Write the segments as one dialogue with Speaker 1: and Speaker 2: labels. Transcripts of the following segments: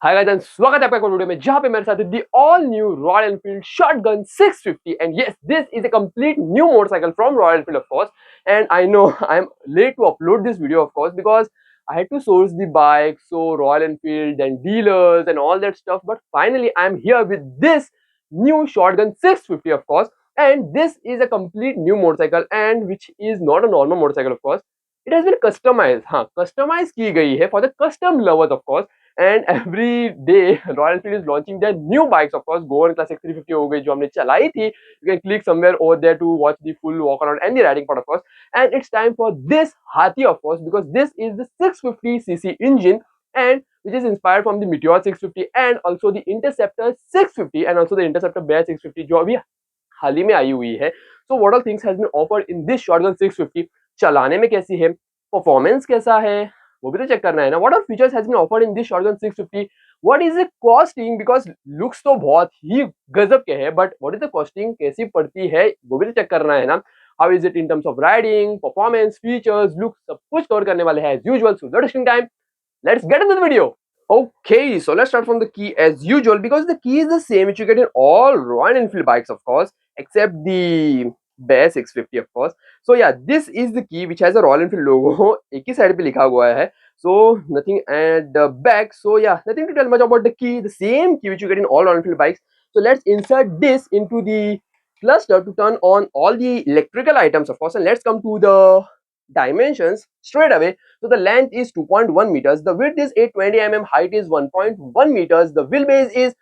Speaker 1: Hi guys and स्वागत है आपका एक और वीडियो में जहां पे मेरे साथ है the all new Royal Enfield Shotgun 650 and yes this is a complete new motorcycle from Royal Enfield of course and I know I'm late to upload this video of course because I had to source the bike so Royal Enfield and dealers and all that stuff but finally I'm here with this new shotgun 650 of course and this is a complete new motorcycle and which is not a normal motorcycle of course it has been customized हाँ customized की गई है for the custom lovers of course and every day Royal Enfield is launching their new bikes of course Goan Classic 350 हो गई जो हमने चलाई थी you can click somewhere over there to watch the full walk around and the riding part of course and it's time for this Hathi of course because this is the 650cc engine and which is inspired from the Meteor 650 and also the Interceptor 650 and also the Interceptor Bear 650 जो अभी हाल ही में आई हुई है so what all things has been offered in this shotgun 650 चलाने में कैसी है performance कैसा है वो भी तो चेक करना है ना what are features has been offered in this Shotgun 650 what is the costing because looks तो बहुत ही गजब के है but what is the costing कैसी पड़ती है वो भी तो चेक करना है ना how is it in terms of riding performance features look सब कुछ कवर करने वाले हैं as usual so without wasting time let's get into the video. Okay, so let's start from the key as usual because the key is the same which you get in all Royal Enfield bikes of course except the Bear 650 of course. So yeah, this is the key which has a Royal Enfield logo एक ही side पे लिखा हुआ है so nothing at the back so yeah nothing to tell much about the key the same key which you get in all Royal Enfield bikes so let's insert this into the cluster to turn on all the electrical items of course and let's come to the dimensions straight away. So the length is 2.1 meters, the width is 820 mm, height is 1.1 meters, the wheelbase is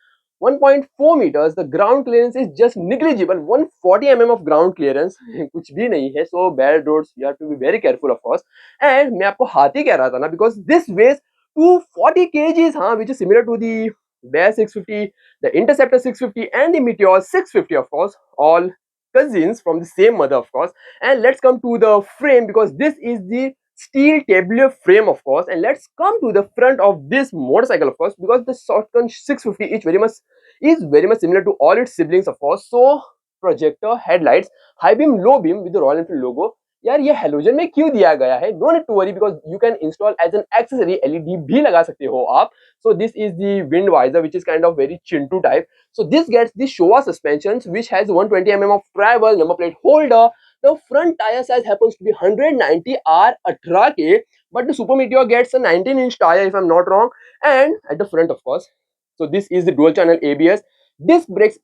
Speaker 1: 1.4 meters, the ground clearance is just negligible 140 mm of ground clearance कुछ भी नहीं है so bad roads you have to be very careful of course and मैं आपको हाथी कह रहा था ना because this weighs 240 kgs हाँ which is similar to the Bear 650, the Interceptor 650 and the Meteor 650 of course all cousins from the same mother of course and let's come to the frame because this is the steel tabular frame of course and let's come to the front of this motorcycle of course because the shotgun 650 is very much similar to all its siblings of course so projector headlights high beam low beam with the Royal Enfield logo यार ये halogen में क्यों दिया गया है no need to worry because you can install as an accessory LED भी लगा सकते हो आप so this is the wind visor which is kind of very chintu type so this gets the Showa suspensions which has 120 mm of travel number plate holder the front tire size happens to be 190 R 18K but the Super Meteor gets a 19-inch tire if I'm not wrong and at the front of course so this is the dual channel ABS disc brakes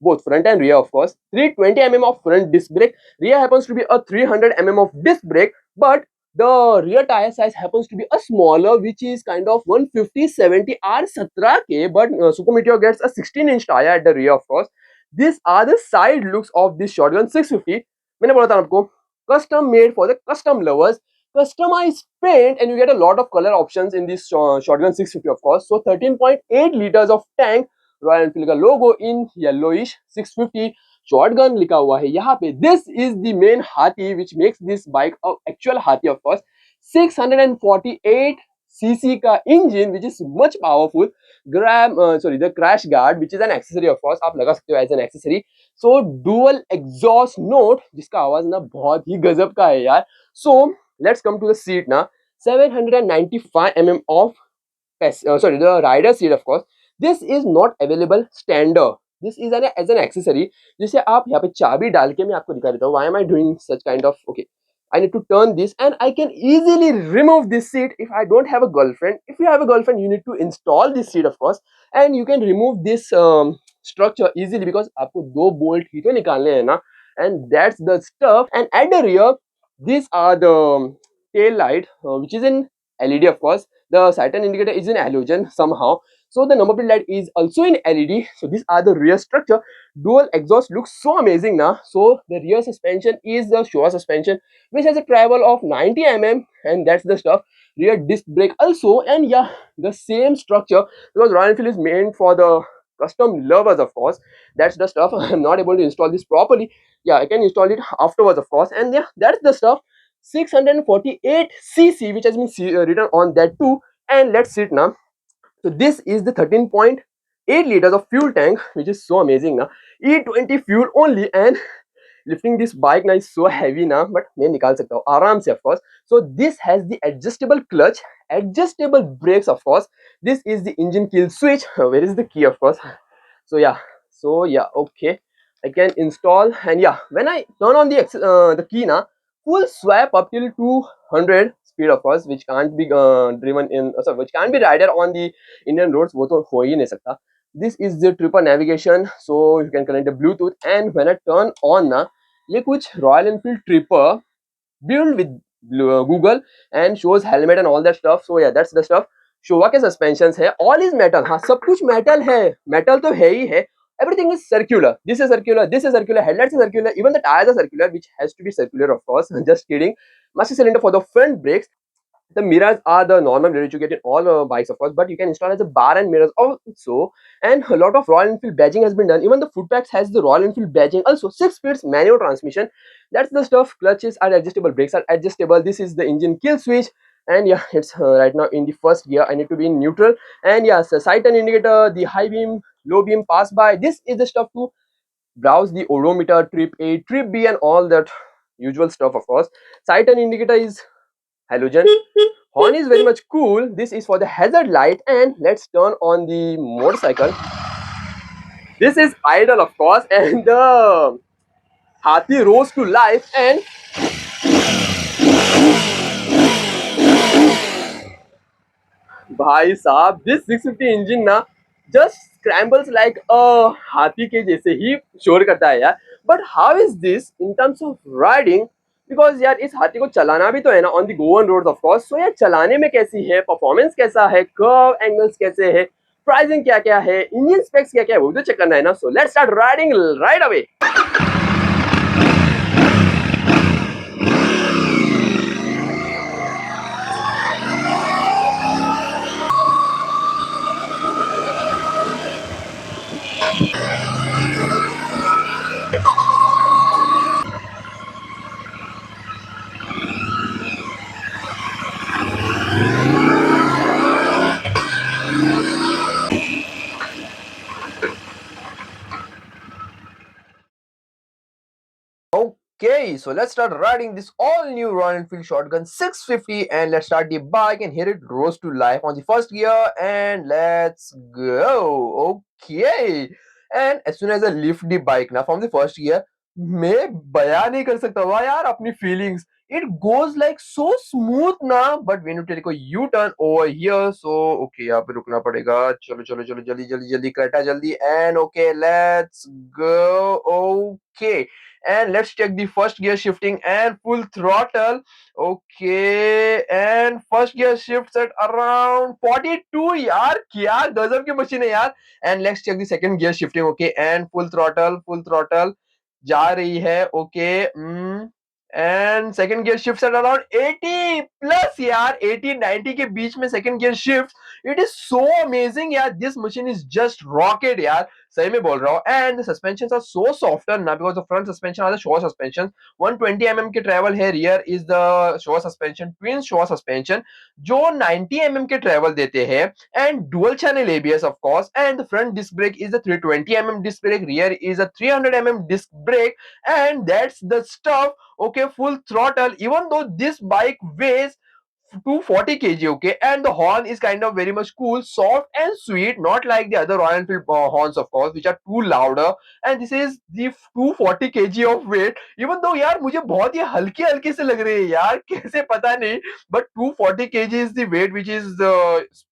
Speaker 1: both front and rear of course 320 mm of front disc brake rear happens to be a 300 mm of disc brake but the rear tire size happens to be a smaller which is kind of 150/70 R 17K but Super Meteor gets a 16-inch tire at the rear of course these are the side looks of this shotgun 650 मैंने बोला था आपको custom made for the custom lovers customized paint and you get a lot of color options in this shotgun 650 of course so 13.8 liters of tank royal Enfield का लोगो इन yellowish 650 shotgun लिखा हुआ है यहाँ पे दिस इज द मेन हाथी which makes this bike a actual हाथी of course 648 cc का engine which is much powerful the crash guard which is an accessory of course आप लगा सकते हो as an accessory so dual exhaust note जिसका आवाज ना बहुत ही गजब का है यार so let's come to the seat ना 795 mm of the rider seat of course this is not available standard this is as an accessory जिसे आप यहाँ पे चाबी डाल के मैं आपको दिखा देता हूँ why am I doing such kind of okay I need to turn this and I can easily remove this seat if I don't have a girlfriend if you have a girlfriend you need to install this seat of course and you can remove this structure easily because आपको दो bolt ही तो निकालने हैं ना and that's the stuff and at the rear these are the tail light which is in LED of course the Saturn indicator is in halogen somehow so the number plate light is also in LED so these are the rear structure dual exhaust looks so amazing now so the rear suspension is the Showa suspension which has a travel of 90 mm and that's the stuff rear disc brake also and yeah the same structure because Royal Enfield is meant for the custom lovers of course that's the stuff I'm not able to install this properly yeah I can install it afterwards of course and yeah that's the stuff 648 cc which has been written on that too and let's see it now so this is the 13.8 liters of fuel tank which is so amazing now E20 fuel only and lifting this bike now is so heavy now, but मैं निकाल सकता हूँ आराम से of course. So this has the adjustable clutch, adjustable brakes of course. This is the engine kill switch. Where is the key of course? So yeah, okay. I can install, and yeah, when I turn on the key now, full swap up till 200 speed of course, which can't be driven in, sorry, which can't be ridden on the Indian roads. वो तो हो ही नहीं सकता. This is the triple navigation, so you can connect the Bluetooth. And when I turn on ना, ये कुछ Royal Enfield Tripper built with Google and shows helmet and all that stuff. So yeah, that's the stuff. Showa के suspensions है, all is metal. हाँ, सब कुछ metal है, metal तो है ही है. Everything is circular. This is circular. This is circular. Headlights are circular. Even the tires are circular, which has to be circular, of course. Just kidding. Master cylinder for the front brakes. The mirrors are the normal mirrors you get in all bikes, of course, but you can install as a bar and mirrors also. And a lot of Royal Enfield badging has been done. Even the footpacks has the Royal Enfield badging. Also, 6 speeds manual transmission. That's the stuff. Clutches are adjustable. Brakes are adjustable. This is the engine kill switch. And yeah, it's right now in the first gear. I need to be in neutral. And yeah, so sight and indicator, the high beam, low beam, pass by. This is the stuff to browse the odometer, trip A, trip B, and all that usual stuff, of course. Sight and indicator is halogen. Horn is very much cool. This is for the hazard light. And let's turn on the motorcycle. This is idle, of course, and the Hathi rose to life. And भाई साहब, this 650 engine ना just scrambles like a हाथी के जैसे ही शोर करता है यार. But how is this in terms of riding? Because यार इस हाथी को चलाना भी तो है ना on the Goan roads, of course. So यार चलाने में कैसी है, परफॉर्मेंस कैसा है, कर्व एंगल्स कैसे है, प्राइसिंग क्या क्या है, इंजन स्पेक्स क्या क्या है, वो भी तो चेक करना है ना. So let's start riding right away. Okay, so let's start riding this all new Royal Enfield Shotgun 650, and let's start the bike and here it rose to life on the first gear, and let's go. Okay, and as soon as I lift the bike now from the first gear, मैं बयान नहीं कर सकता हुआ यार अपनी feelings. It goes like so smooth now, but when you take a U-turn over here, so okay, यहाँ पे रुकना पड़ेगा. चलो चलो चलो जल्दी जल्दी जल्दी क्रेटा जल्दी, and okay, let's go. Okay, and let's check the first gear shifting and full throttle. Okay, and first gear shifts at around 42. यार क्या गजब की मशीन है यार. And let's check the second gear shifting. Okay, and full throttle जा रही है. Okay, and second gear shifts at around 80 plus यार, 80-90 के बीच में second gear shift. It is so amazing यार. This machine is just rocket यार, सही में बोल रहा हूँ. And the suspensions are so softer now because the front suspension are the Showa suspension. 120 mm के travel है, rear is the Showa suspension, twin Showa suspension जो 90 mm के travel देते हैं, and dual channel ABS of course. And the front disc brake is the 320 mm disc brake, rear is a 300 mm disc brake, and that's the stuff. Okay, full throttle. Even though this bike weighs 240 kg, okay, and the horn is kind of very much cool, soft and sweet, not like the other Royal Enfield horns, of course, which are too louder. And this is the 240 kg of weight. Even though यार मुझे बहुत ही हल्की हल्की से लग रही है यार, कैसे पता नहीं, but 240 kg is the weight which is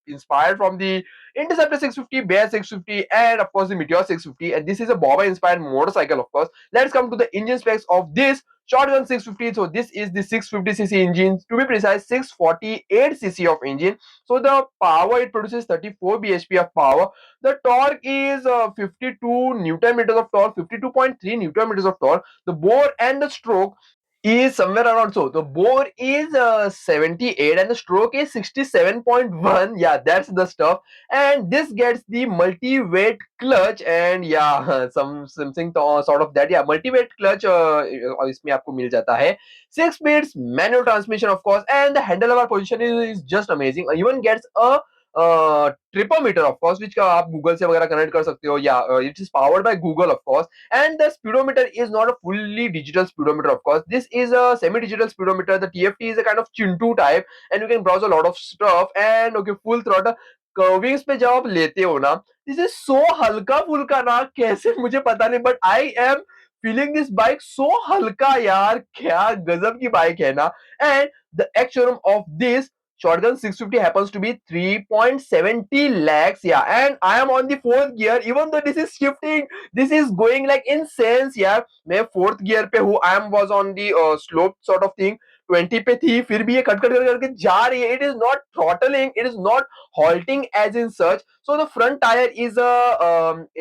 Speaker 1: inspired from the Interceptor 650, Bear 650, and of course the Meteor 650. And this is a Bobber inspired motorcycle, of course. Let's come to the engine specs of this Shotgun 650. So this is the 650cc engine, to be precise 648cc of engine. So the power it produces 34 bhp of power. The torque is 52 newton meters of torque, 52.3 newton meters of torque. The bore and the stroke is somewhere around, so the bore is 78 and the stroke is 67.1. Yeah, that's the stuff. And this gets the multi-weight clutch, and yeah, something sort of that. Yeah, multi-weight clutch इसमें आपको मिल जाता है. 6 speeds manual transmission, of course, and the handlebar position is just amazing. Even gets a tripometer of course which आप Google से वगैरह connect कर सकते हो, या it is powered by Google of course. And the speedometer is not a fully digital speedometer, of course. This is a semi-digital speedometer. The TFT is a kind of Chintu type, and you can browse a lot of stuff. And okay, full throttle कर्विंग्स पे जब आप लेते हो ना, this is so हल्का फुल्का ना, कैसे मुझे पता नहीं, but I am feeling this bike so हल्का यार, क्या गजब की बाइक है ना. And the actual of this Shotgun 650 happens to be 3.70 lakhs, yeah, and I am on the fourth gear. Even though this is shifting, this is going like insane, yeah. मैं fourth gear पे हूँ. I am was on the slope sort of thing. 20 पे थी, फिर भी ये cut cut करके जा रही है. It is not throttling, it is not halting as in such. So the front tire is a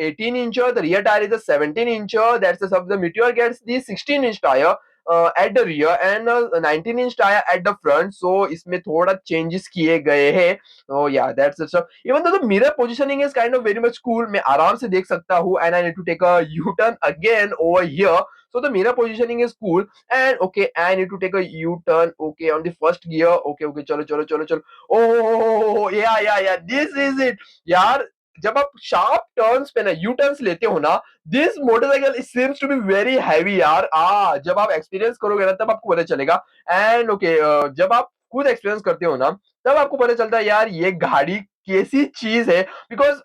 Speaker 1: 18 incher, the rear tire is a 17 incher. That's the sub. The Meteor gets the 16-inch tire at the rear and 19-inch tire at the front. So इसमें थोड़ा changes किए गए हैं. So yeah, that's the stuff. Even though the mirror positioning is kind of very much cool, मैं आराम से देख सकता हूँ, and I need to take a U-turn again over here. So the mirror positioning is cool. And okay, I need to take a U-turn. Okay, on the first gear. Okay, चलो चलो चलो चलो. Oh yeah, this is it. यार जब आप sharp turns पे ना you turns लेते हो ना, this motorcycle seems to be very heavy यार. जब आप एक्सपीरियंस करोगे ना तब आपको पता चलेगा. एंड ओके, जब आप खुद एक्सपीरियंस करते हो ना तब आपको पता चलता है यार ये गाड़ी कैसी चीज है. Because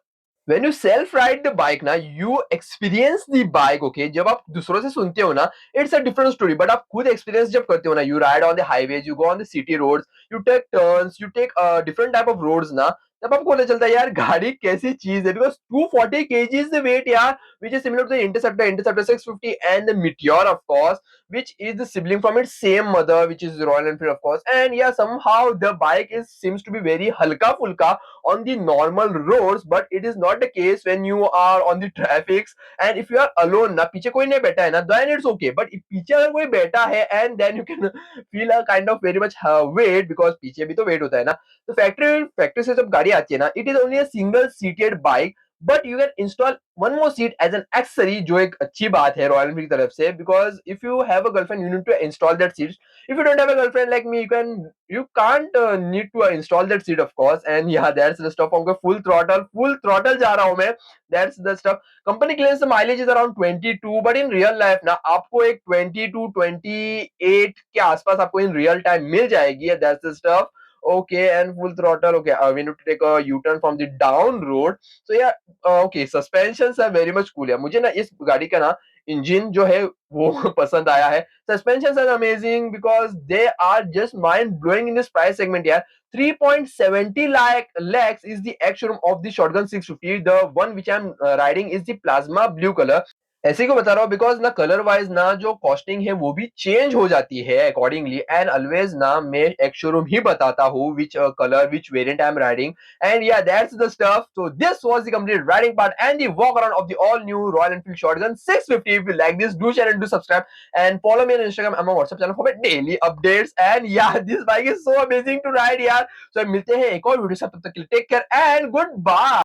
Speaker 1: when you self ride the bike ना, you experience the bike. Okay, जब आप दूसरों से सुनते हो ना, it's a different story. But आप खुद experience जब करते हो ना, you ride on the highways, you go on the city roads, you take turns, you take different type of roads ना, तब आपको पता चलता है यार गाड़ी कैसी चीज है. Because 240 kg is the weight यार, which is similar to the Interceptor 650 and the Meteor of course, which is the sibling from its same mother, which is Royal Enfield of course. And yeah, somehow the bike is seems to be very halka fulka on the normal roads, but it is not the case when you are on the traffics. And if you are alone ना, पीछे कोई नहीं बैठा है ना, then it's okay. But if पीछे अगर कोई बैठा है, and then you can feel a kind of very much weight, because पीछे भी तो weight होता है ना. तो फैक्ट्री से जब गाड़ी आती है ना, it is only a single seated bike, but you can install one more seat as an accessory, जो एक अच्छी बात है रॉयल एनफील्ड की तरफ से. because if you have a girlfriend, you need to install that seat. If you don't have a girlfriend like me, you can't need to install that seat of course. And yeah, that's the stuff. हमको full throttle जा रहा हूँ मैं. That's the stuff. Company claims the mileage is around 22, but in real life ना आपको एक 28 के आसपास आपको in real time मिल जाएगी. That's the stuff. Okay, and full throttle. Okay, we need to take a U-turn from the down road. So yeah, okay, suspensions are very much cool. मुझे ना इस गाड़ी का ना इंजन जो है वो पसंद आया है. Suspensions are amazing because they are just mind blowing in this price segment यार. 3.70 lakhs is the actual of the Shotgun 650. The one which I'm riding is the plasma blue color. ऐसे को बता रहा हूँ बिकॉज ना colour wise ना जो costing है वो भी चेंज हो जाती है अकॉर्डिंगली. एंड ऑलवेज ना मैं एक शोरूम ही बताता हूँ which colour which variant I am riding. And yeah that's the stuff. So this was the complete riding part and the walk around of the all new Royal Enfield Shotgun 650. If you like this, do share and do subscribe and follow me on Instagram and my WhatsApp channel for daily updates. And yeah this bike is so amazing to ride यार. सो मिलते हैं एक और video से, तब तक के लिए take care and good bye.